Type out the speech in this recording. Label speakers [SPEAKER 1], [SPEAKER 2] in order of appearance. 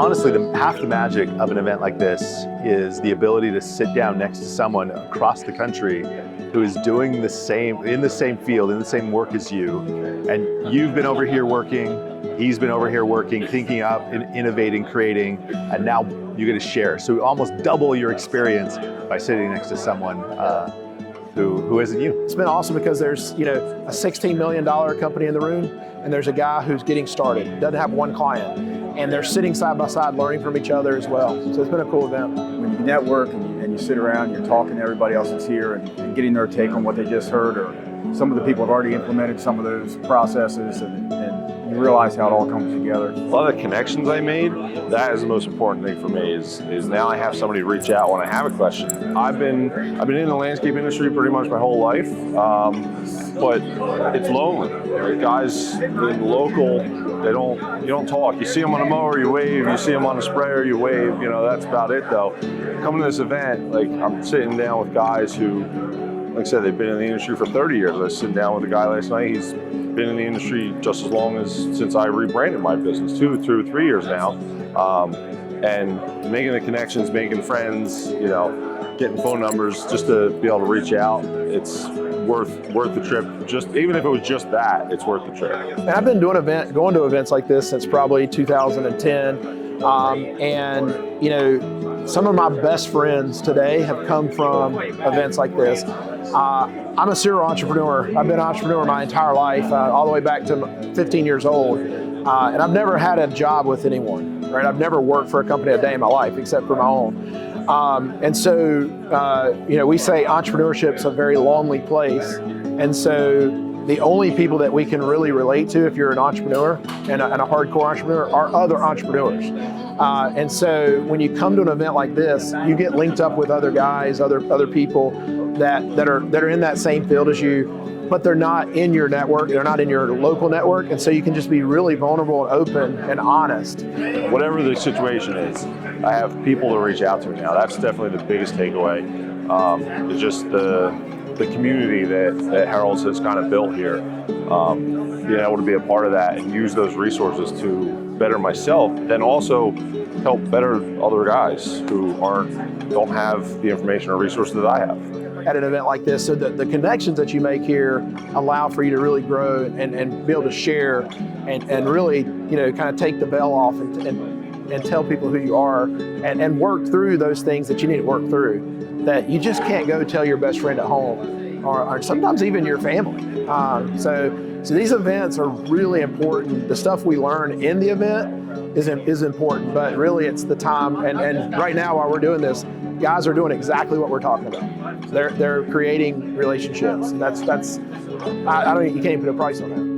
[SPEAKER 1] honestly, half the magic of an event like this is the ability to sit down next to someone across the country who is doing the same, in the same field, in the same work as you. And you've been over here working, he's been over here working, thinking up and innovating, creating, and now you get to share. So almost double your experience by sitting next to someone who isn't you.
[SPEAKER 2] It's been awesome because there's, you know, a $16 million company in the room, and there's a guy who's getting started, doesn't have one client, and they're sitting side by side learning from each other as well. So it's been a cool event.
[SPEAKER 3] When you network and you sit around, you're talking to everybody else that's here and getting their take on what they just heard, or some of the people have already implemented some of those processes, and you realize how it all comes together.
[SPEAKER 4] A lot of the connections I made, that is the most important thing for me, is now I have somebody to reach out when I have a question. I've been in the landscape industry pretty much my whole life, but it's lonely. Guys in local, you don't talk. You see them on a mower, you wave. You see them on a sprayer, you wave. You know, that's about it though. Coming to this event, like, I'm sitting down with guys who, like I said, they've been in the industry for 30 years. I was sitting down with a guy last night. He's been in the industry just as long as since I rebranded my business, 3 years now. And making the connections, making friends, you know, getting phone numbers just to be able to reach out. It's worth the trip. Just even if it was just that, it's worth the trip.
[SPEAKER 2] And I've been going to events like this since probably 2010. And you know, some of my best friends today have come from events like this. I'm a serial entrepreneur. I've been an entrepreneur my entire life, all the way back to 15 years old. And I've never had a job with anyone, right? I've never worked for a company a day in my life except for my own. And so, you know, we say entrepreneurship's a very lonely place. And so the only people that we can really relate to if you're an entrepreneur and a hardcore entrepreneur are other entrepreneurs. And so when you come to an event like this, you get linked up with other guys, other people that are in that same field as you, but they're not in your network, they're not in your local network, and so you can just be really vulnerable and open and honest.
[SPEAKER 4] Whatever the situation is, I have people to reach out to now. That's definitely the biggest takeaway. It's just the community that Harrell's has kind of built here. Being able to be a part of that and use those resources to better myself, then also help better other guys who don't have the information or resources that I have.
[SPEAKER 2] At an event like this, so the connections that you make here allow for you to really grow and be able to share and really, you know, kind of take the bell off and tell people who you are and work through those things that you need to work through that you just can't go tell your best friend at home or sometimes even your family. So these events are really important. The stuff we learn in the event is important, but really it's the time. And right now while we're doing this, guys are doing exactly what we're talking about. They're creating relationships. That's you can't even put a price on that.